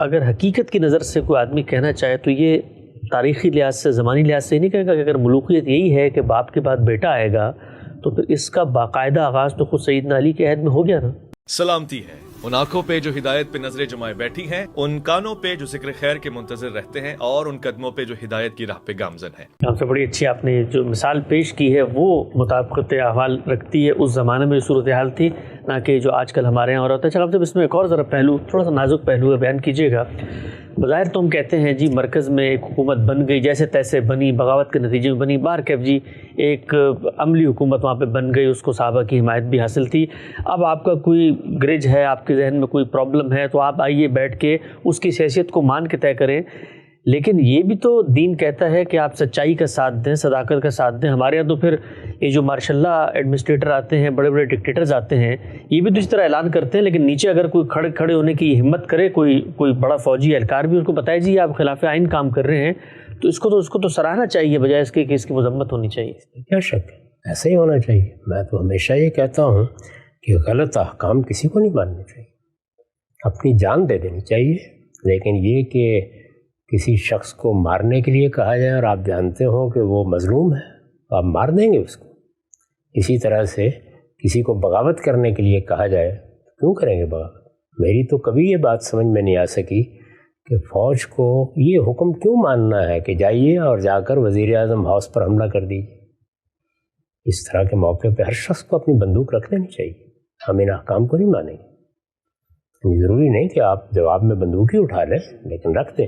اگر حقیقت کی نظر سے کوئی آدمی کہنا چاہے تو یہ تاریخی لحاظ سے، زمانی لحاظ سے نہیں کہے گا کہ اگر ملوکیت یہی ہے کہ باپ کے بعد بیٹا آئے گا تو پھر اس کا باقاعدہ آغاز تو خود سیدنا علی کے عہد میں ہو گیا نا. سلامتی ہے ان آنکھوں پہ جو ہدایت پہ نظریں جمائے بیٹھی ہیں، ان کانوں پہ جو ذکر خیر کے منتظر رہتے ہیں، اور ان قدموں پہ جو ہدایت کی راہ پہ گامزن ہیں. ہم سے بڑی اچھی آپ نے جو مثال پیش کی ہے وہ مطابقت احوال رکھتی ہے. اس زمانے میں صورتحال تھی نہ کہ جو آج کل ہمارے یہاں ہو رہا ہے. چلو ہم سے اس میں ایک اور ذرا پہلو، تھوڑا سا نازک پہلو ہے، بیان کیجیے گا. بظاہر تو ہم کہتے ہیں جی مرکز میں ایک حکومت بن گئی، جیسے تیسے بنی، بغاوت کے نتیجے میں بنی. بہرکیف جی ایک عملی حکومت وہاں پہ بن گئی، اس کو صحابہ کی حمایت بھی حاصل تھی. اب آپ کا کوئی گرج ہے، آپ کے ذہن میں کوئی پرابلم ہے تو آپ آئیے بیٹھ کے اس کی حیثیت کو مان کے طے کریں. لیکن یہ بھی تو دین کہتا ہے کہ آپ سچائی کا ساتھ دیں، صداقت کا ساتھ دیں. ہمارے یہاں تو پھر یہ جو ماشاء اللہ ایڈمنسٹریٹر آتے ہیں، بڑے بڑے ڈکٹیٹرز آتے ہیں، یہ بھی تو اس طرح اعلان کرتے ہیں، لیکن نیچے اگر کوئی کھڑے ہونے کی ہمت کرے، کوئی بڑا فوجی اہلکار بھی اس کو بتائے جی آپ خلاف آئین کام کر رہے ہیں، تو اس کو تو سراہنا چاہیے بجائے اس کے کہ اس کی مذمت ہونی چاہیے. کیا شک ہے، ایسا ہی ہونا چاہیے. میں تو ہمیشہ یہ کہتا ہوں کہ غلط احکام کسی کو نہیں ماننے چاہیے، اپنی جان دے دینی چاہیے. لیکن یہ کہ کسی شخص کو مارنے کے لیے کہا جائے اور آپ جانتے ہو کہ وہ مظلوم ہے تو آپ مار دیں گے اس کو. اسی طرح سے کسی کو بغاوت کرنے کے لیے کہا جائے تو کیوں کریں گے بغاوت؟ میری تو کبھی یہ بات سمجھ میں نہیں آ سکی کہ فوج کو یہ حکم کیوں ماننا ہے کہ جائیے اور جا کر وزیر اعظم ہاؤس پر حملہ کر دیجیے. اس طرح کے موقع پہ ہر شخص کو اپنی بندوق رکھ لینی چاہیے. ہم ان احکام کو نہیں مانیں گے. ضروری نہیں کہ آپ جواب میں بندوق ہی اٹھا لیں، لیکن رکھ دیں.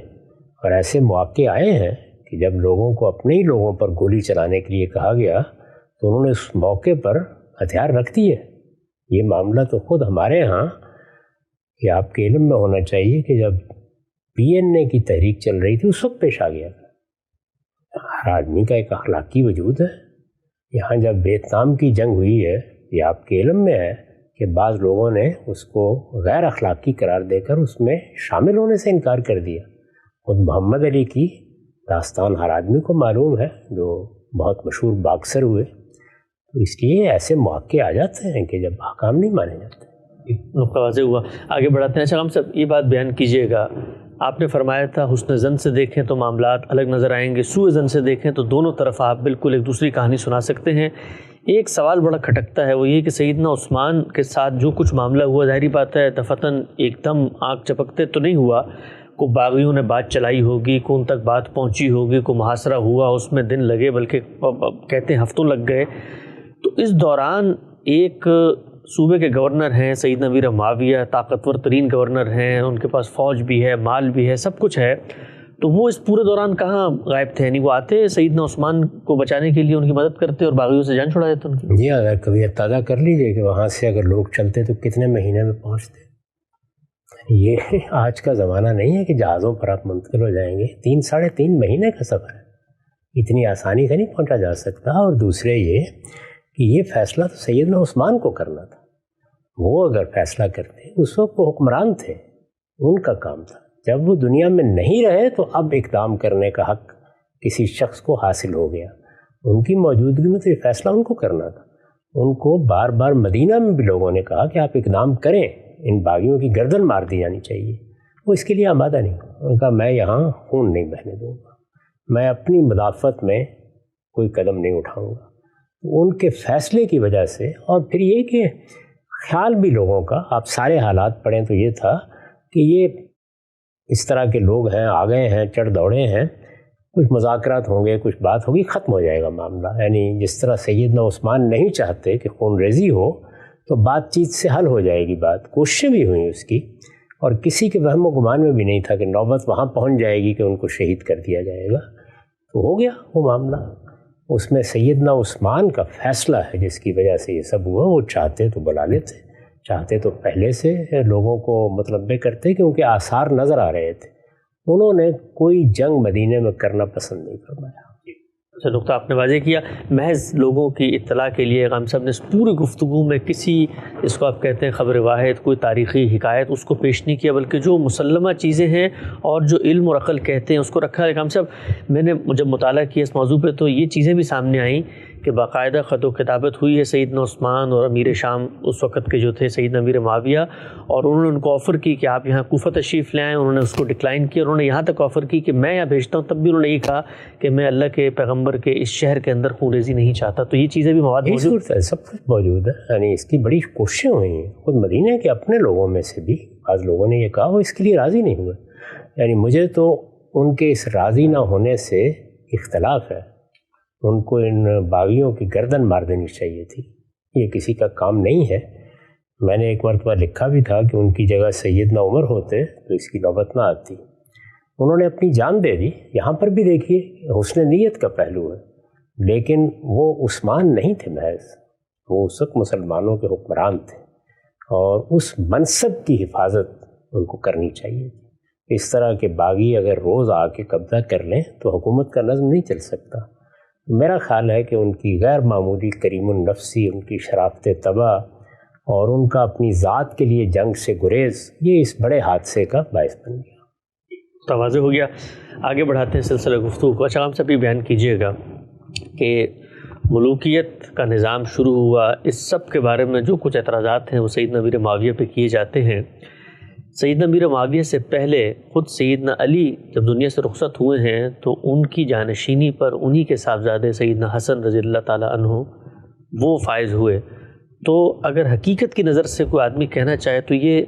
اور ایسے مواقع آئے ہیں کہ جب لوگوں کو اپنے ہی لوگوں پر گولی چلانے کے لیے کہا گیا تو انہوں نے اس موقع پر ہتھیار رکھ دیے. یہ معاملہ تو خود ہمارے ہاں کہ آپ کے علم میں ہونا چاہیے کہ جب PNA کی تحریک چل رہی تھی اس وقت پیش آ گیا. ہر آدمی کا ایک اخلاقی وجود ہے. یہاں جب ویتنام کی جنگ ہوئی ہے، یہ آپ کے علم میں ہے کہ بعض لوگوں نے اس کو غیر اخلاقی قرار دے کر اس میں شامل ہونے سے انکار کر دیا. خود محمد علی کی داستان ہر آدمی کو معلوم ہے، جو بہت مشہور باکسر ہوئے. تو اس لیے ایسے مواقع آ جاتے ہیں کہ جب احکام نہیں مانے جاتے. نقطہ واضح ہوا، آگے بڑھاتے ہیں. اچھا ہم سب یہ بات بیان کیجیے گا، آپ نے فرمایا تھا حسن زن سے دیکھیں تو معاملات الگ نظر آئیں گے، سوء زن سے دیکھیں تو دونوں طرف آپ بالکل ایک دوسری کہانی سنا سکتے ہیں. ایک سوال بڑا کھٹکتا ہے، وہ یہ کہ سیدنا عثمان کے ساتھ جو کچھ معاملہ ہوا، ظاہری بات ہے دفتن ایک دم آنکھ چپکتے تو نہیں ہوا. کو باغیوں نے بات چلائی ہوگی، کون تک بات پہنچی ہوگی، کو محاصرہ ہوا، اس میں دن لگے، بلکہ کہتے ہیں ہفتوں لگ گئے. تو اس دوران ایک صوبے کے گورنر ہیں سیدنا امیر معاویہ، طاقتور ترین گورنر ہیں، ان کے پاس فوج بھی ہے، مال بھی ہے، سب کچھ ہے. تو وہ اس پورے دوران کہاں غائب تھے؟ یعنی وہ آتے سیدنا عثمان کو بچانے کے لیے، ان کی مدد کرتے اور باغیوں سے جان چھڑا دیتے ان کی. جی اگر کبھی اندازہ کر لیجیے کہ وہاں سے اگر لوگ چلتے تو کتنے مہینے میں پہنچتے. یہ آج کا زمانہ نہیں ہے کہ جہازوں پر آپ منتقل ہو جائیں گے. 3-3.5 مہینے کا سفر ہے، اتنی آسانی سے نہیں پہنچا جا سکتا. اور دوسرے یہ کہ یہ فیصلہ تو سیدنا عثمان کو کرنا تھا. وہ اگر فیصلہ کرتے، اس وقت وہ حکمران تھے، ان کا کام تھا. جب وہ دنیا میں نہیں رہے تو اب اقدام کرنے کا حق کسی شخص کو حاصل ہو گیا. ان کی موجودگی میں تو یہ فیصلہ ان کو کرنا تھا. ان کو بار بار مدینہ میں بھی لوگوں نے کہا کہ آپ اقدام کریں، ان باغیوں کی گردن مار دی جانی چاہیے. وہ اس کے لیے آمادہ نہیں. ان کا میں یہاں خون نہیں بہنے دوں گا، میں اپنی مدافعت میں کوئی قدم نہیں اٹھاؤں گا. ان کے فیصلے کی وجہ سے، اور پھر یہ کہ خیال بھی لوگوں کا، آپ سارے حالات پڑھیں تو یہ تھا کہ یہ اس طرح کے لوگ ہیں، آ گئے ہیں، چڑھ دوڑے ہیں، کچھ مذاکرات ہوں گے، کچھ بات ہوگی، ختم ہو جائے گا معاملہ. یعنی جس طرح سیدنا عثمان نہیں چاہتے کہ خون ریزی ہو تو بات چیت سے حل ہو جائے گی بات. کوششیں بھی ہوئیں اس کی، اور کسی کے وہم و گمان میں بھی نہیں تھا کہ نوبت وہاں پہنچ جائے گی کہ ان کو شہید کر دیا جائے گا. تو ہو گیا وہ معاملہ. اس میں سیدنا عثمان کا فیصلہ ہے جس کی وجہ سے یہ سب ہوا. وہ چاہتے تو بلا لیتے، چاہتے تو پہلے سے لوگوں کو مطلبے کرتے، کیونکہ آثار نظر آ رہے تھے. انہوں نے کوئی جنگ مدینے میں کرنا پسند نہیں فرمایا. اچھا نقطہ آپ نے واضح کیا. محض لوگوں کی اطلاع کے لیے غام صاحب نے اس پوری گفتگو میں کسی، اس کو آپ کہتے ہیں خبر واحد، کوئی تاریخی حکایت، اس کو پیش نہیں کیا، بلکہ جو مسلمہ چیزیں ہیں اور جو علم اور عقل کہتے ہیں اس کو رکھا ہے. غام صاحب میں نے جب مطالعہ کیا اس موضوع پہ تو یہ چیزیں بھی سامنے آئیں کہ باقاعدہ خط و کتابت ہوئی ہے سیدنا عثمان اور امیر شام اس وقت کے جو تھے سیدنا امیر معاویہ، اور انہوں نے ان کو آفر کی کہ آپ یہاں کوفہ تشریف لے آئیں. انہوں نے اس کو ڈکلائن کیا. انہوں نے یہاں تک آفر کی کہ میں یہاں بھیجتا ہوں، تب بھی انہوں نے یہ کہا کہ میں اللہ کے پیغمبر کے اس شہر کے اندر خون ریزی نہیں چاہتا. تو یہ چیزیں بھی مواد موجود ہے، سب کچھ موجود ہے. یعنی اس کی بڑی کوششیں ہوئی ہیں. خود مدینہ کے اپنے لوگوں میں سے بھی بعض لوگوں نے یہ کہا وہ اس کے لیے راضی نہیں ہوئے. یعنی مجھے تو ان کے اس راضی نہ ہونے سے اختلاف ہے. ان کو ان باغیوں کی گردن مار دینی چاہیے تھی. یہ کسی کا کام نہیں ہے. میں نے ایک مرتبہ لکھا بھی تھا کہ ان کی جگہ سیدنا عمر ہوتے تو اس کی نوبت نہ آتی. انہوں نے اپنی جان دے دی. یہاں پر بھی دیکھیے حسن نیت کا پہلو ہے، لیکن وہ عثمان نہیں تھے محض، وہ اس وقت مسلمانوں کے حکمران تھے، اور اس منصب کی حفاظت ان کو کرنی چاہیے. اس طرح کے باغی اگر روز آ کے قبضہ کر لیں تو حکومت کا نظم نہیں چل سکتا. میرا خیال ہے کہ ان کی غیر معمولی کریم النفسی، ان کی شرافت طبع اور ان کا اپنی ذات کے لیے جنگ سے گریز، یہ اس بڑے حادثے کا باعث بن گیا. تو واضح ہو گیا. آگے بڑھاتے ہیں سلسلہ گفتگو کو. اچھا ہم سے بھی بیان کیجیے گا کہ ملوکیت کا نظام شروع ہوا، اس سب کے بارے میں جو کچھ اعتراضات ہیں وہ سیدنا امیر معاویہ پہ کیے جاتے ہیں. سیدنا امیر معاویہ سے پہلے خود سیدنا علی جب دنیا سے رخصت ہوئے ہیں تو ان کی جانشینی پر انہی کے صاحبزادے سیدنا حسن رضی اللہ تعالیٰ عنہ وہ فائز ہوئے. تو اگر حقیقت کی نظر سے کوئی آدمی کہنا چاہے تو یہ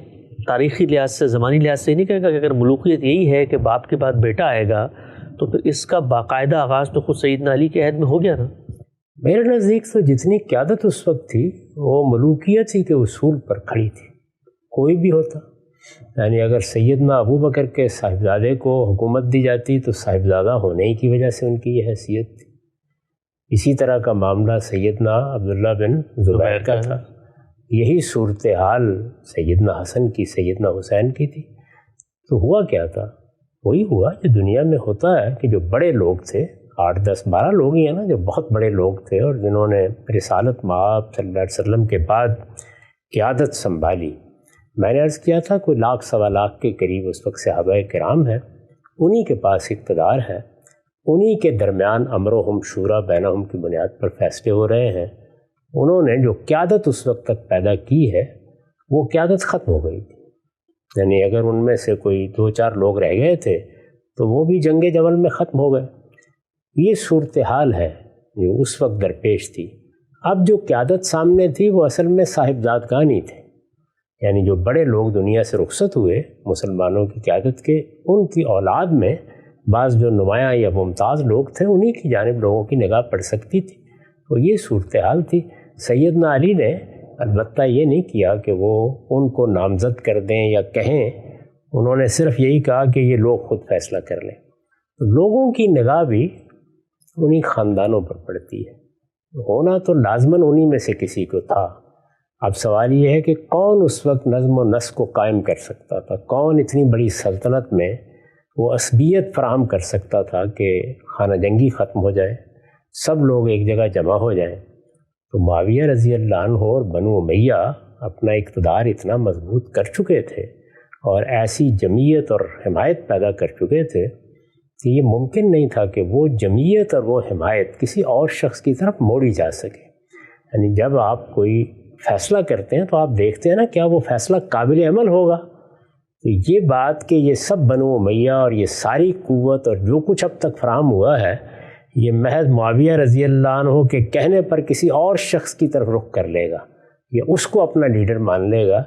تاریخی لحاظ سے، زمانی لحاظ سے نہیں کہے گا کہ اگر ملوکیت یہی ہے کہ باپ کے بعد بیٹا آئے گا تو پھر اس کا باقاعدہ آغاز تو خود سیدنا علی کے عہد میں ہو گیا نا. میرے نزدیک تو جتنی قیادت اس وقت تھی وہ ملوکیت ہی کے اصول پر کھڑی تھی. کوئی بھی ہوتا، یعنی اگر سیدنا ابو بکر کے صاحبزادے کو حکومت دی جاتی تو صاحبزادہ ہونے کی وجہ سے ان کی یہ حیثیت تھی. اسی طرح کا معاملہ سیدنا عبداللہ بن زبیر کا تھا. یہی صورتحال سیدنا حسن کی، سیدنا حسین کی تھی. تو ہوا کیا تھا؟ وہی ہوا جو دنیا میں ہوتا ہے کہ جو بڑے لوگ تھے، 8 10 12 لوگ ہی ہیں نا جو بہت بڑے لوگ تھے اور جنہوں نے رسالت مآب صلی اللہ علیہ وسلم کے بعد قیادت سنبھالی. میں نے عرض کیا تھا کوئی 1 سوا لاکھ کے قریب اس وقت صحابہ کرام ہیں، انہی کے پاس اقتدار ہے، انہی کے درمیان امرہم شورا بینہم کی بنیاد پر فیصلے ہو رہے ہیں. انہوں نے جو قیادت اس وقت تک پیدا کی ہے وہ قیادت ختم ہو گئی تھی. یعنی اگر ان میں سے کوئی 2 4 لوگ رہ گئے تھے تو وہ بھی جنگ جمل میں ختم ہو گئے. یہ صورتحال ہے جو اس وقت درپیش تھی. اب جو قیادت سامنے تھی وہ اصل میں صاحبزادگان ہی تھے. یعنی جو بڑے لوگ دنیا سے رخصت ہوئے مسلمانوں کی قیادت کے، ان کی اولاد میں بعض جو نمایاں یا ممتاز لوگ تھے انہی کی جانب لوگوں کی نگاہ پڑ سکتی تھی. تو یہ صورتحال تھی. سیدنا علی نے البتہ یہ نہیں کیا کہ وہ ان کو نامزد کر دیں یا کہیں، انہوں نے صرف یہی کہا کہ یہ لوگ خود فیصلہ کر لیں. تو لوگوں کی نگاہ بھی انہی خاندانوں پر پڑتی ہے. ہونا تو لازماً انہی میں سے کسی کو تھا. اب سوال یہ ہے کہ کون اس وقت نظم و نسق کو قائم کر سکتا تھا، کون اتنی بڑی سلطنت میں وہ عصبیت فراہم کر سکتا تھا کہ خانہ جنگی ختم ہو جائے، سب لوگ ایک جگہ جمع ہو جائیں. تو معاویہ رضی اللہ عنہ اور بنو امیہ اپنا اقتدار اتنا مضبوط کر چکے تھے اور ایسی جمعیت اور حمایت پیدا کر چکے تھے کہ یہ ممکن نہیں تھا کہ وہ جمعیت اور وہ حمایت کسی اور شخص کی طرف موڑی جا سکے. یعنی جب آپ کوئی فیصلہ کرتے ہیں تو آپ دیکھتے ہیں نا کیا وہ فیصلہ قابل عمل ہوگا. تو یہ بات کہ یہ سب بنو امیہ اور یہ ساری قوت اور جو کچھ اب تک فراہم ہوا ہے یہ محض معاویہ رضی اللہ عنہ کے کہنے پر کسی اور شخص کی طرف رخ کر لے گا یا اس کو اپنا لیڈر مان لے گا.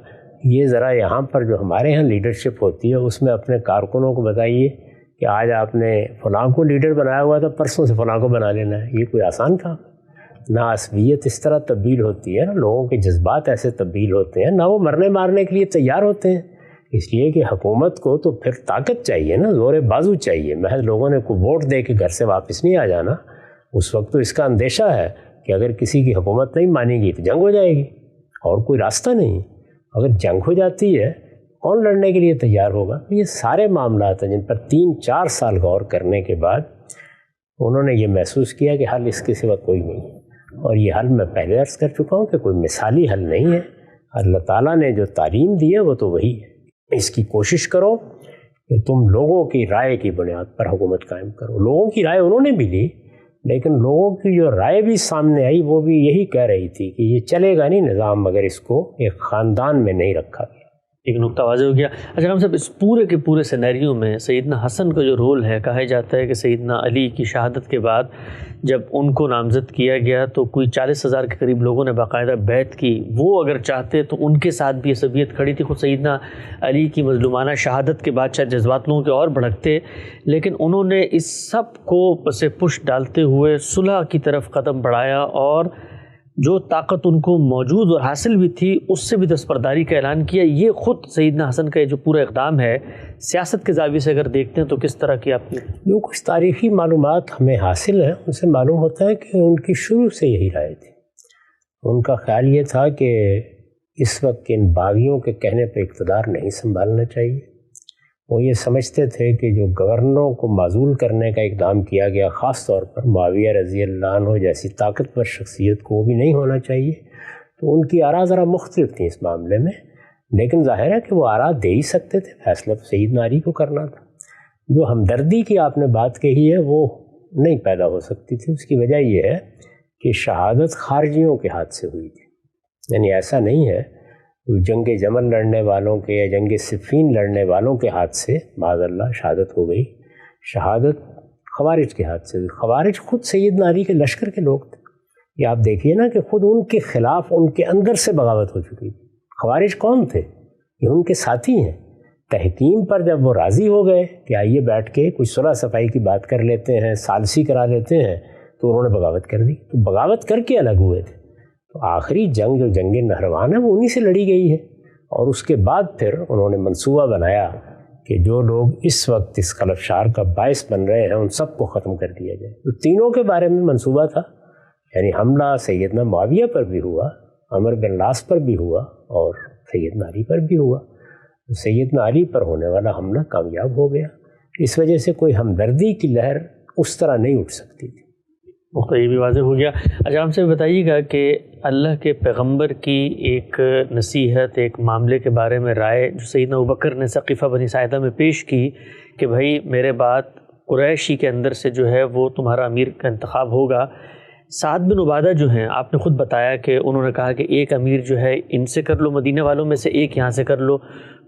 یہ ذرا یہاں پر جو ہمارے ہاں لیڈرشپ ہوتی ہے اس میں اپنے کارکنوں کو بتائیے کہ آج آپ نے فلاں کو لیڈر بنایا ہوا تھا، پرسوں سے فلاں کو بنا لینا ہے. یہ کوئی آسان کام ہے؟ نہ عصبیت اس طرح تبدیل ہوتی ہے، نہ لوگوں کے جذبات ایسے تبدیل ہوتے ہیں، نہ وہ مرنے مارنے کے لیے تیار ہوتے ہیں. اس لیے کہ حکومت کو تو پھر طاقت چاہیے نا، زور بازو چاہیے. محض لوگوں نے کوئی ووٹ دے کے گھر سے واپس نہیں آ جانا. اس وقت تو اس کا اندیشہ ہے کہ اگر کسی کی حکومت نہیں مانے گی تو جنگ ہو جائے گی اور کوئی راستہ نہیں. اگر جنگ ہو جاتی ہے کون لڑنے کے لیے تیار ہوگا؟ یہ سارے معاملات ہیں جن پر 3-4 سال غور کرنے کے بعد انہوں نے یہ محسوس کیا کہ حل اس کے سوا کوئی نہیں ہے. اور یہ حل میں پہلے عرض کر چکا ہوں کہ کوئی مثالی حل نہیں ہے. اللہ تعالیٰ نے جو تعلیم دی ہے وہ تو وہی ہے. اس کی کوشش کرو کہ تم لوگوں کی رائے کی بنیاد پر حکومت قائم کرو. لوگوں کی رائے انہوں نے بھی لی لیکن لوگوں کی جو رائے بھی سامنے آئی وہ بھی یہی کہہ رہی تھی کہ یہ چلے گا نہیں نظام اگر اس کو ایک خاندان میں نہیں رکھا گیا۔ ایک نقطہ واضح ہو گیا۔ اچھا ہم صاحب اس پورے کے پورے سینیریو میں سیدنا حسن کا جو رول ہے، کہا جاتا ہے کہ سیدنا علی کی شہادت کے بعد جب ان کو نامزد کیا گیا تو کوئی 40,000 کے قریب لوگوں نے باقاعدہ بیعت کی، وہ اگر چاہتے تو ان کے ساتھ بھی عصبیت کھڑی تھی۔ خود سیدنا علی کی مظلومانہ شہادت کے بعد شاید جذبات لوگوں کے اور بھڑکتے، لیکن انہوں نے اس سب کو پس پش ڈالتے ہوئے صلح کی طرف قدم بڑھایا، اور جو طاقت ان کو موجود اور حاصل بھی تھی اس سے بھی دستبرداری کا اعلان کیا۔ یہ خود سیدنا حسن کا جو پورا اقدام ہے سیاست کے زاویے سے اگر دیکھتے ہیں تو کس طرح کی آپ نے؟ جو کچھ تاریخی معلومات ہمیں حاصل ہیں ان سے معلوم ہوتا ہے کہ ان کی شروع سے یہی رائے تھی۔ ان کا خیال یہ تھا کہ اس وقت ان باغیوں کے کہنے پہ اقتدار نہیں سنبھالنا چاہیے۔ وہ یہ سمجھتے تھے کہ جو گورنروں کو معزول کرنے کا اقدام کیا گیا، خاص طور پر معاویہ رضی اللہ عنہ جیسی طاقتور شخصیت کو، وہ بھی نہیں ہونا چاہیے۔ تو ان کی آراء ذرا مختلف تھیں اس معاملے میں، لیکن ظاہر ہے کہ وہ آراء دے ہی سکتے تھے، فیصلہ تو سیدنا علی کو کرنا تھا۔ جو ہمدردی کی آپ نے بات کہی ہے وہ نہیں پیدا ہو سکتی تھی۔ اس کی وجہ یہ ہے کہ شہادت خارجیوں کے ہاتھ سے ہوئی تھی، یعنی ایسا نہیں ہے جنگ جمل لڑنے والوں کے یا جنگ صفین لڑنے والوں کے ہاتھ سے معاذ اللہ شہادت ہو گئی۔ شہادت خوارج کے ہاتھ سے ہوئی۔ خوارج خود سیدنا علی کے لشکر کے لوگ تھے۔ یہ آپ دیکھیے نا کہ خود ان کے خلاف ان کے اندر سے بغاوت ہو چکی تھی۔ خوارج کون تھے؟ یہ ان کے ساتھی ہیں۔ تحکیم پر جب وہ راضی ہو گئے کہ آئیے بیٹھ کے کچھ صلح صفائی کی بات کر لیتے ہیں، ثالثی کرا لیتے ہیں، تو انہوں نے بغاوت کر دی۔ تو بغاوت کر کے الگ ہوئے تھے۔ تو آخری جنگ جو جنگ نہروان ہے وہ انہی سے لڑی گئی ہے، اور اس کے بعد پھر انہوں نے منصوبہ بنایا کہ جو لوگ اس وقت اس خلفشار کا باعث بن رہے ہیں ان سب کو ختم کر دیا جائے۔ تو تینوں کے بارے میں منصوبہ تھا، یعنی حملہ سیدنا معاویہ پر بھی ہوا، عمر بن العاص پر بھی ہوا، اور سیدنا علی پر بھی ہوا۔ سیدنا علی پر ہونے والا حملہ کامیاب ہو گیا۔ اس وجہ سے کوئی ہمدردی کی لہر اس طرح نہیں اٹھ سکتی تھی۔ تو یہ بھی واضح ہو گیا۔ اچھا ہم سے بتائیے گا کہ اللہ کے پیغمبر کی ایک نصیحت، ایک معاملے کے بارے میں رائے جو سیدنا ابوبکر نے سقیفہ بنی ساعدہ میں پیش کی کہ بھائی میرے بعد قریشی کے اندر سے جو ہے وہ تمہارا امیر کا انتخاب ہوگا۔ سعد بن عبادہ جو ہیں، آپ نے خود بتایا کہ انہوں نے کہا کہ ایک امیر جو ہے ان سے کر لو، مدینہ والوں میں سے ایک یہاں سے کر لو۔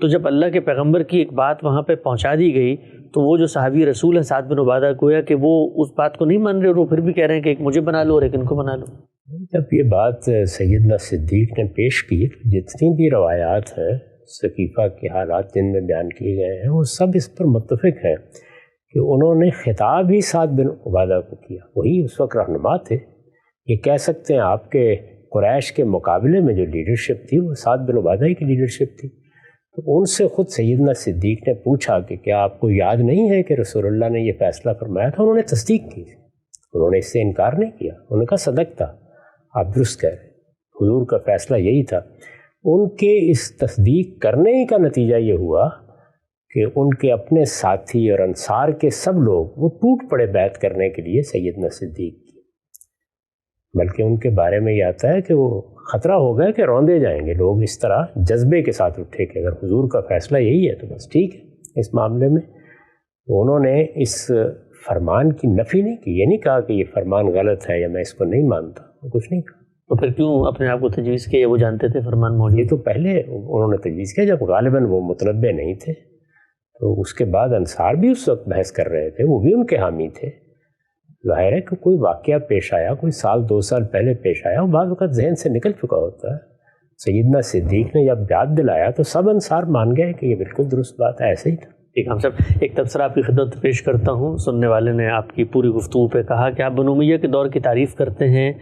تو جب اللہ کے پیغمبر کی ایک بات وہاں پہ پہنچا دی گئی تو وہ جو صحابی رسول ہیں سعد بن عبادہ، گویا کہ وہ اس بات کو نہیں مان رہے، اور وہ پھر بھی کہہ رہے ہیں کہ ایک مجھے بنا لو اور ایک ان کو بنا لو۔ جب یہ بات سیدنا صدیق نے پیش کی تو جتنی بھی روایات ہیں سقیفہ کے حالات جن میں بیان کیے گئے ہیں وہ سب اس پر متفق ہیں کہ انہوں نے خطاب ہی سعد بن عبادہ کو کیا۔ وہی اس وقت رہنما تھے۔ یہ کہہ سکتے ہیں آپ کے قریش کے مقابلے میں جو لیڈرشپ تھی وہ سعد بن عبادہ ہی کی لیڈرشپ تھی۔ تو ان سے خود سیدنا صدیق نے پوچھا کہ کیا آپ کو یاد نہیں ہے کہ رسول اللہ نے یہ فیصلہ فرمایا تھا؟ انہوں نے تصدیق کی، انہوں نے اس سے انکار نہیں کیا۔ انہوں نے کہا صدق تھا، آپ درست کہہ رہے، حضور کا فیصلہ یہی تھا۔ ان کے اس تصدیق کرنے کا نتیجہ یہ ہوا کہ ان کے اپنے ساتھی اور انصار کے سب لوگ وہ ٹوٹ پڑے بیعت کرنے کے لیے سیدنا صدیق کی، بلکہ ان کے بارے میں یہ آتا ہے کہ وہ خطرہ ہو گیا کہ روندے جائیں گے لوگ۔ اس طرح جذبے کے ساتھ اٹھے کہ اگر حضور کا فیصلہ یہی ہے تو بس ٹھیک ہے۔ اس معاملے میں انہوں نے اس فرمان کی نفی نہیں کی، یہ نہیں کہا کہ یہ فرمان غلط ہے یا میں اس کو نہیں مانتا، کچھ نہیں کہا۔ تو پھر کیوں اپنے آپ کو تجویز کیا؟ وہ جانتے تھے فرمان موجود؟ یہ تو پہلے انہوں نے تجویز کیا جب غالباً وہ متنبع نہیں تھے، تو اس کے بعد انصار بھی اس وقت بحث کر رہے تھے، وہ بھی ان کے حامی تھے۔ ظاہر ہے کہ کوئی واقعہ پیش آیا، کوئی سال 2 سال پہلے پیش آیا، وہ بعض وقت ذہن سے نکل چکا ہوتا ہے۔ سیدنا صدیق نے جب بیعت دلایا تو سب انصار مان گئے کہ یہ بالکل درست بات ہے، ایسے ہی تھا۔ ٹھیک، ہم سب ایک تبصرہ آپ کی خدمت پیش کرتا ہوں۔ سننے والے نے آپ کی پوری گفتگو پہ کہا کہ آپ بنو امیہ کے دور کی تعریف کرتے ہیں۔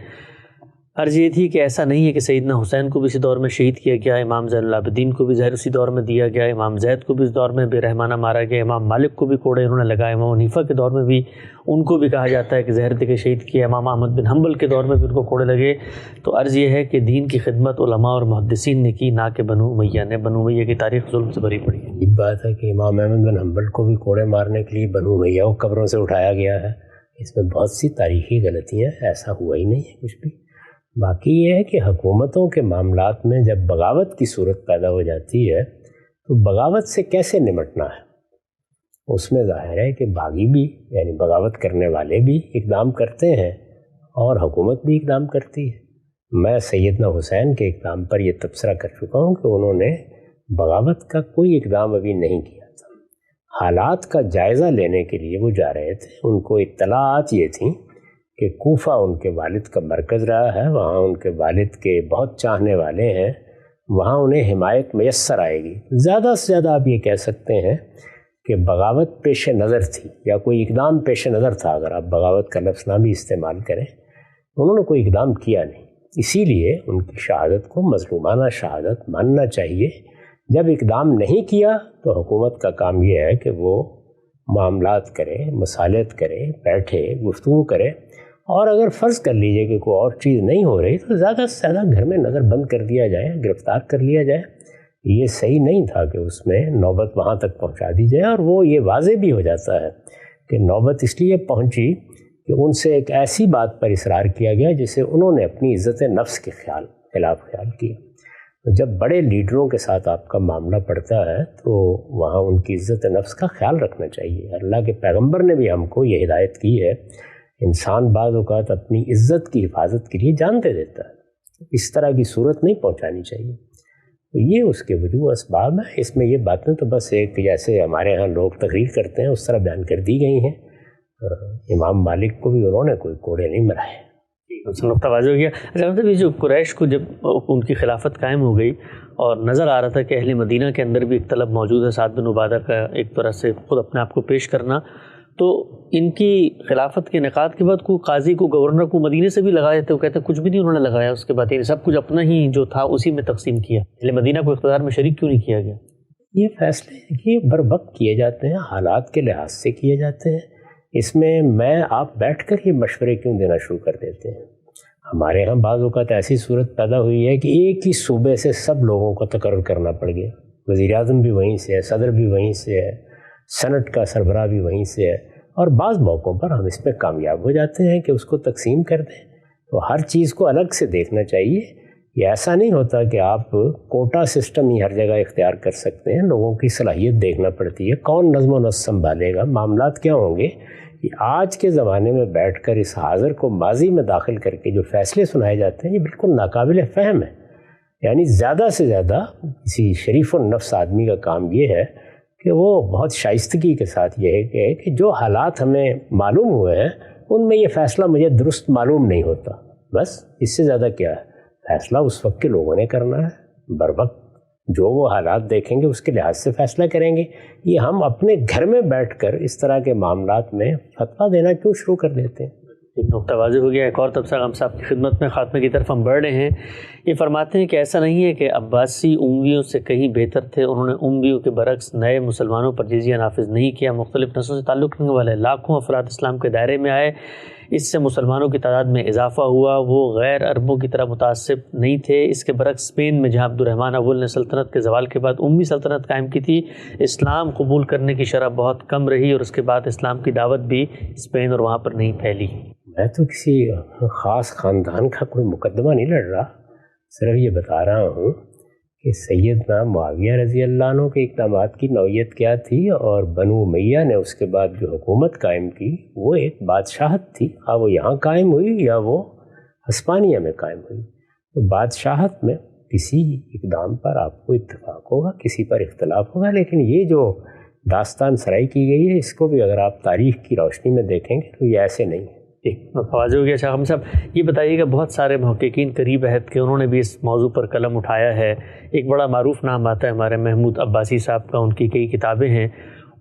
عرض یہ تھی کہ ایسا نہیں ہے کہ سیدنا حسین کو بھی اسی دور میں شہید کیا گیا، امام زین العابدین کو بھی ظاہر اسی دور میں دیا گیا، امام زید کو بھی اس دور میں بے رحمانہ مارا گیا، امام مالک کو بھی کوڑے انہوں نے لگائے، امام حنیفہ کے دور میں بھی ان کو بھی کہا جاتا ہے کہ زہر دے کے شہید کیا، امام احمد بن حنبل کے دور میں بھی ان کو کوڑے لگے۔ تو عرض یہ ہے کہ دین کی خدمت علماء اور محدثین نے کی، نہ کہ بنو امیہ نے۔ بنو امیہ کی تاریخ ظلم سے بھری پڑی ہے۔ یہ بات ہے کہ امام احمد بن حنبل کو بھی کوڑے مارنے کے لیے بنو امیہ کو قبروں سے اٹھایا گیا ہے۔ اس میں بہت سی تاریخی غلطیاں، ایسا ہوا ہی نہیں ہے کچھ بھی۔ باقی یہ ہے کہ حکومتوں کے معاملات میں جب بغاوت کی صورت پیدا ہو جاتی ہے تو بغاوت سے کیسے نمٹنا ہے اس میں ظاہر ہے کہ باغی بھی یعنی بغاوت کرنے والے بھی اقدام کرتے ہیں اور حکومت بھی اقدام کرتی ہے۔ میں سیدنا حسین کے اقدام پر یہ تبصرہ کر چکا ہوں کہ انہوں نے بغاوت کا کوئی اقدام ابھی نہیں کیا تھا۔ حالات کا جائزہ لینے کے لیے وہ جا رہے تھے، ان کو اطلاعات یہ تھیں کہ کوفہ ان کے والد کا مرکز رہا ہے، وہاں ان کے والد کے بہت چاہنے والے ہیں، وہاں انہیں حمایت میسر آئے گی۔ زیادہ سے زیادہ آپ یہ کہہ سکتے ہیں کہ بغاوت پیش نظر تھی یا کوئی اقدام پیش نظر تھا، اگر آپ بغاوت کا لفظ نہ بھی استعمال کریں۔ انہوں نے کوئی اقدام کیا نہیں، اسی لیے ان کی شہادت کو مظلومانہ شہادت ماننا چاہیے۔ جب اقدام نہیں کیا تو حکومت کا کام یہ ہے کہ وہ معاملات کرے، مصالحت کرے، بیٹھے گفتگو کرے، اور اگر فرض کر لیجئے کہ کوئی اور چیز نہیں ہو رہی تو زیادہ سے زیادہ گھر میں نظر بند کر دیا جائے، گرفتار کر لیا جائے۔ یہ صحیح نہیں تھا کہ اس میں نوبت وہاں تک پہنچا دی جائے، اور وہ یہ واضح بھی ہو جاتا ہے کہ نوبت اس لیے پہنچی کہ ان سے ایک ایسی بات پر اصرار کیا گیا جسے انہوں نے اپنی عزت نفس کے خلاف خیال کیا۔ جب بڑے لیڈروں کے ساتھ آپ کا معاملہ پڑتا ہے تو وہاں ان کی عزت نفس کا خیال رکھنا چاہیے۔ اللہ کے پیغمبر نے بھی ہم کو یہ ہدایت کی ہے، انسان بعض اوقات اپنی عزت کی حفاظت کے لیے جان دے دیتا ہے، اس طرح کی صورت نہیں پہنچانی چاہیے۔ تو یہ اس کے وجوہ اسباب ہیں۔ اس میں یہ باتیں تو بس ایک جیسے ہمارے ہاں لوگ تقریر کرتے ہیں اس طرح بیان کر دی گئی ہیں۔ امام مالک کو بھی انہوں نے کوئی کوڑے نہیں مرائے۔ نقطہ واضح ہو گیا۔ اچھا مطلب یہ جو قریش کو جب ان کی خلافت قائم ہو گئی اور نظر آ رہا تھا کہ اہل مدینہ کے اندر بھی ایک طلب موجود ہے سعد بن عبادہ کا ایک طرح سے خود اپنے آپ کو پیش کرنا، تو ان کی خلافت کے انعقاد کے بعد کوئی قاضی کو گورنر کو مدینے سے بھی لگایا تھے، وہ کہتے ہیں کچھ بھی نہیں انہوں نے لگایا، اس کے بعد یہ سب کچھ اپنا ہی جو تھا اسی میں تقسیم کیا۔ اہل مدینہ کو اقتدار میں شریک کیوں نہیں کیا گیا؟ یہ فیصلے یہ بر وقت کیے جاتے ہیں، حالات کے لحاظ سے کیے جاتے ہیں۔ اس میں آپ بیٹھ کر یہ مشورے کیوں دینا شروع کر دیتے ہیں؟ ہمارے ہاں بعض اوقات ایسی صورت پیدا ہوئی ہے کہ ایک ہی صوبے سے سب لوگوں کو تقرر کرنا پڑ گیا، وزیر اعظم بھی وہیں سے ہے، صدر بھی وہیں سے ہے، سینٹ کا سربراہ بھی وہیں سے ہے، اور بعض موقعوں پر ہم اس میں کامیاب ہو جاتے ہیں کہ اس کو تقسیم کر دیں۔ تو ہر چیز کو الگ سے دیکھنا چاہیے۔ یہ ایسا نہیں ہوتا کہ آپ کوٹا سسٹم ہی ہر جگہ اختیار کر سکتے ہیں، لوگوں کی صلاحیت دیکھنا پڑتی ہے، کون نظم و نسق سنبھالے گا، معاملات کیا ہوں گے۔ کہ آج کے زمانے میں بیٹھ کر اس حاضر کو ماضی میں داخل کر کے جو فیصلے سنائے جاتے ہیں یہ بالکل ناقابل فہم ہے۔ یعنی زیادہ سے زیادہ کسی شریف النفس آدمی کا کام یہ ہے کہ وہ بہت شائستگی کے ساتھ یہ ہے کہ جو حالات ہمیں معلوم ہوئے ہیں ان میں یہ فیصلہ مجھے درست معلوم نہیں ہوتا، بس اس سے زیادہ کیا ہے۔ فیصلہ اس وقت کے لوگوں نے کرنا ہے، بر وقت جو وہ حالات دیکھیں گے اس کے لحاظ سے فیصلہ کریں گے۔ یہ ہم اپنے گھر میں بیٹھ کر اس طرح کے معاملات میں فتویٰ دینا کیوں شروع کر دیتے ہیں؟ ایک نقطہ واضح ہو گیا۔ ایک اور تبصرہ ہم صاحب کی خدمت میں خاتمے کی طرف ہم بڑھ رہے ہیں۔ یہ فرماتے ہیں کہ ایسا نہیں ہے کہ عباسی امویوں سے کہیں بہتر تھے، انہوں نے امویوں کے برعکس نئے مسلمانوں پر جزیہ نافذ نہیں کیا، مختلف نسلوں سے تعلق رکھنے والے لاکھوں افراد اسلام کے دائرے میں آئے، اس سے مسلمانوں کی تعداد میں اضافہ ہوا، وہ غیر عربوں کی طرح متعصب نہیں تھے۔ اس کے برعکس اسپین میں جہاں عبد الرحمن اول نے سلطنت کے زوال کے بعد امی سلطنت قائم کی تھی، اسلام قبول کرنے کی شرح بہت کم رہی اور اس کے بعد اسلام کی دعوت بھی اسپین اور وہاں پر نہیں پھیلی۔ میں تو کسی خاص خاندان کا کوئی مقدمہ نہیں لڑ رہا، صرف یہ بتا رہا ہوں کہ سیدنا معاویہ رضی اللہ عنہ کے اقدامات کی نوعیت کیا تھی، اور بنو امیہ نے اس کے بعد جو حکومت قائم کی وہ ایک بادشاہت تھی، وہ یہاں قائم ہوئی یا وہ ہسپانیہ میں قائم ہوئی۔ تو بادشاہت میں کسی اقدام پر آپ کو اتفاق ہوگا، کسی پر اختلاف ہوگا، لیکن یہ جو داستان سرائی کی گئی ہے اس کو بھی اگر آپ تاریخ کی روشنی میں دیکھیں گے تو یہ ایسے نہیں ہے۔ واضح ہو گیا۔ شاہ ہم صاحب یہ بتائیے کہ بہت سارے محققین قریب عہد کے انہوں نے بھی اس موضوع پر قلم اٹھایا ہے۔ ایک بڑا معروف نام آتا ہے ہمارے محمود عباسی صاحب کا، ان کی کئی کتابیں ہیں۔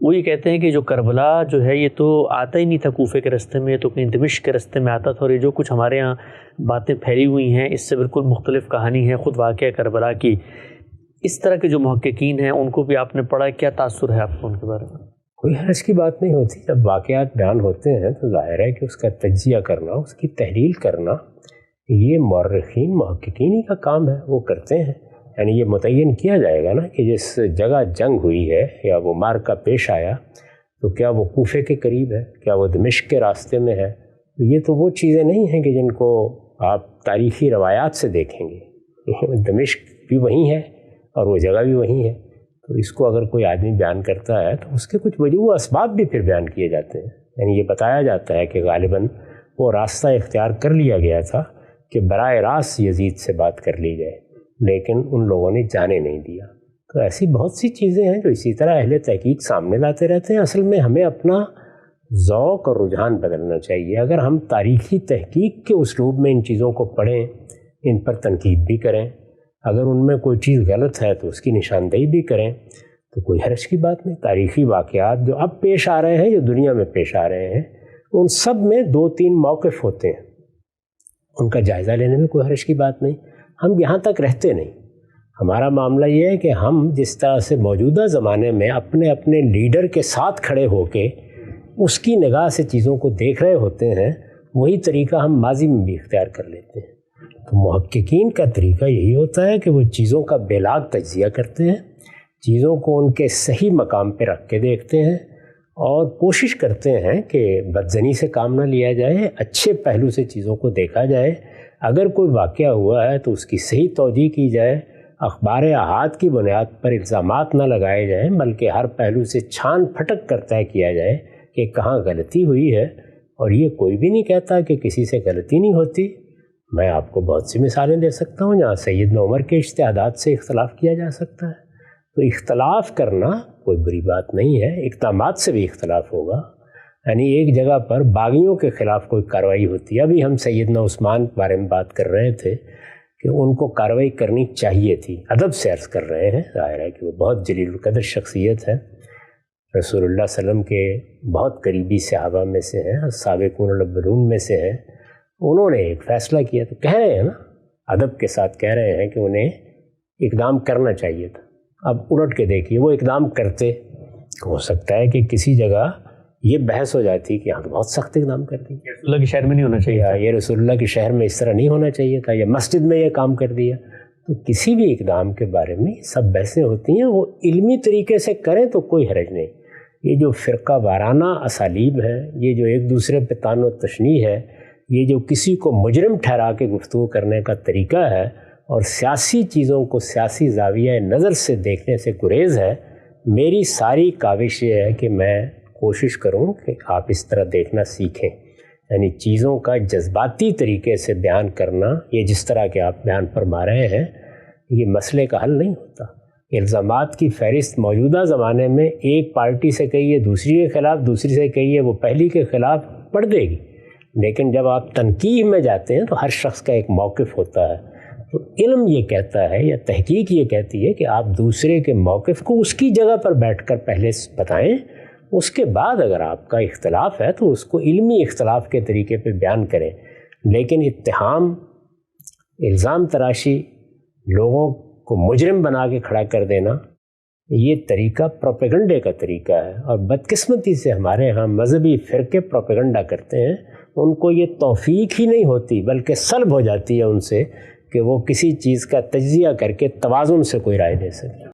وہ یہ کہتے ہیں کہ جو کربلا جو ہے یہ تو آتا ہی نہیں تھا کوفے کے راستے میں، یہ تو کہیں دمشق کے راستے میں آتا تھا، اور یہ جو کچھ ہمارے ہاں باتیں پھیلی ہوئی ہیں اس سے بالکل مختلف کہانی ہے خود واقعہ کربلا کی۔ اس طرح کے جو محققین ہیں ان کو بھی آپ نے پڑھا، کیا تاثر ہے آپ کو ان کے بارے میں؟ کوئی حرج کی بات نہیں ہوتی، جب واقعات بیان ہوتے ہیں تو ظاہر ہے کہ اس کا تجزیہ کرنا، اس کی تحلیل کرنا یہ مورخین محققین ہی کا کام ہے، وہ کرتے ہیں۔ یعنی یہ متعین کیا جائے گا نا کہ جس جگہ جنگ ہوئی ہے یا وہ معرکہ پیش آیا تو کیا وہ کوفے کے قریب ہے، کیا وہ دمشق کے راستے میں ہے۔ یہ تو وہ چیزیں نہیں ہیں کہ جن کو آپ تاریخی روایات سے دیکھیں گے۔ دمشق بھی وہیں ہے اور وہ جگہ بھی وہیں ہے، تو اس کو اگر کوئی آدمی بیان کرتا ہے تو اس کے کچھ وجوہ اسباب بھی پھر بیان کیے جاتے ہیں. یعنی یہ بتایا جاتا ہے کہ غالباً وہ راستہ اختیار کر لیا گیا تھا کہ براہ راست یزید سے بات کر لی جائے، لیکن ان لوگوں نے جانے نہیں دیا. تو ایسی بہت سی چیزیں ہیں جو اسی طرح اہل تحقیق سامنے لاتے رہتے ہیں. اصل میں ہمیں اپنا ذوق اور رجحان بدلنا چاہیے. اگر ہم تاریخی تحقیق کے اسلوب میں ان چیزوں کو پڑھیں، ان پر تنقید بھی کریں، اگر ان میں کوئی چیز غلط ہے تو اس کی نشاندہی بھی کریں، تو کوئی حرج کی بات نہیں. تاریخی واقعات جو اب پیش آ رہے ہیں، جو دنیا میں پیش آ رہے ہیں، ان سب میں 2-3 موقف ہوتے ہیں. ان کا جائزہ لینے میں کوئی حرج کی بات نہیں. ہم یہاں تک رہتے نہیں. ہمارا معاملہ یہ ہے کہ ہم جس طرح سے موجودہ زمانے میں اپنے اپنے لیڈر کے ساتھ کھڑے ہو کے اس کی نگاہ سے چیزوں کو دیکھ رہے ہوتے ہیں، وہی طریقہ ہم ماضی میں بھی اختیار کر لیتے ہیں. تو محققین کا طریقہ یہی ہوتا ہے کہ وہ چیزوں کا بے لاگ تجزیہ کرتے ہیں، چیزوں کو ان کے صحیح مقام پہ رکھ کے دیکھتے ہیں اور کوشش کرتے ہیں کہ بدظنی سے کام نہ لیا جائے، اچھے پہلو سے چیزوں کو دیکھا جائے. اگر کوئی واقعہ ہوا ہے تو اس کی صحیح توجیہ کی جائے، اخبار احاد کی بنیاد پر الزامات نہ لگائے جائیں، بلکہ ہر پہلو سے چھان پھٹک کر طے کیا جائے کہ کہاں غلطی ہوئی ہے. اور یہ کوئی بھی نہیں کہتا کہ کسی سے غلطی نہیں ہوتی. میں آپ کو بہت سی مثالیں دے سکتا ہوں جہاں سیدنا عمر کے اجتہادات سے اختلاف کیا جا سکتا ہے. تو اختلاف کرنا کوئی بری بات نہیں ہے. اقدامات سے بھی اختلاف ہوگا. یعنی ایک جگہ پر باغیوں کے خلاف کوئی کارروائی ہوتی ہے. ابھی ہم سیدنا عثمان کے بارے میں بات کر رہے تھے کہ ان کو کارروائی کرنی چاہیے تھی. ادب سے عرض کر رہے ہیں. ظاہر ہے کہ وہ بہت جلیل القدر شخصیت ہے، رسول اللہ صلی اللہ علیہ وسلم کے بہت قریبی صحابہ میں سے ہیں، سابقون الاولون میں سے ہیں. انہوں نے ایک فیصلہ کیا تو کہہ رہے ہیں نا، ادب کے ساتھ کہہ رہے ہیں کہ انہیں اقدام کرنا چاہیے تھا. اب الٹ کے دیکھیے، وہ اقدام کرتے. ہو سکتا ہے کہ کسی جگہ یہ بحث ہو جاتی کہ ہاں تو بہت سخت اقدام کر دی، رسول اللہ کے شہر میں نہیں ہونا چاہیے، یہ رسول اللہ کے شہر میں اس طرح نہیں ہونا چاہیے تھا، یا مسجد میں یہ کام کر دیا. تو کسی بھی اقدام کے بارے میں سب بحثیں ہوتی ہیں. وہ علمی طریقے سے کریں تو کوئی حرج نہیں. یہ جو فرقہ وارانہ اسالیب ہیں، یہ جو ایک دوسرے پہ طعن و تشنیع ہے، یہ جو کسی کو مجرم ٹھہرا کے گفتگو کرنے کا طریقہ ہے اور سیاسی چیزوں کو سیاسی زاویہ نظر سے دیکھنے سے گریز ہے، میری ساری کاوش یہ ہے کہ میں کوشش کروں کہ آپ اس طرح دیکھنا سیکھیں. یعنی چیزوں کا جذباتی طریقے سے بیان کرنا، یہ جس طرح کے آپ بیان فرما رہے ہیں، یہ مسئلے کا حل نہیں ہوتا. الزامات کی فہرست موجودہ زمانے میں ایک پارٹی سے کہیے دوسری کے خلاف، دوسری سے کہیے وہ پہلی کے خلاف پڑھ دے گی. لیکن جب آپ تنقید میں جاتے ہیں تو ہر شخص کا ایک موقف ہوتا ہے. تو علم یہ کہتا ہے یا تحقیق یہ کہتی ہے کہ آپ دوسرے کے موقف کو اس کی جگہ پر بیٹھ کر پہلے بتائیں. اس کے بعد اگر آپ کا اختلاف ہے تو اس کو علمی اختلاف کے طریقے پہ بیان کریں. لیکن اتہام، الزام تراشی، لوگوں کو مجرم بنا کے کھڑا کر دینا، یہ طریقہ پروپیگنڈے کا طریقہ ہے. اور بدقسمتی سے ہمارے ہاں مذہبی فرقے پروپیگنڈا کرتے ہیں. ان کو یہ توفیق ہی نہیں ہوتی بلکہ سلب ہو جاتی ہے ان سے کہ وہ کسی چیز کا تجزیہ کر کے توازن سے کوئی رائے دے سکے.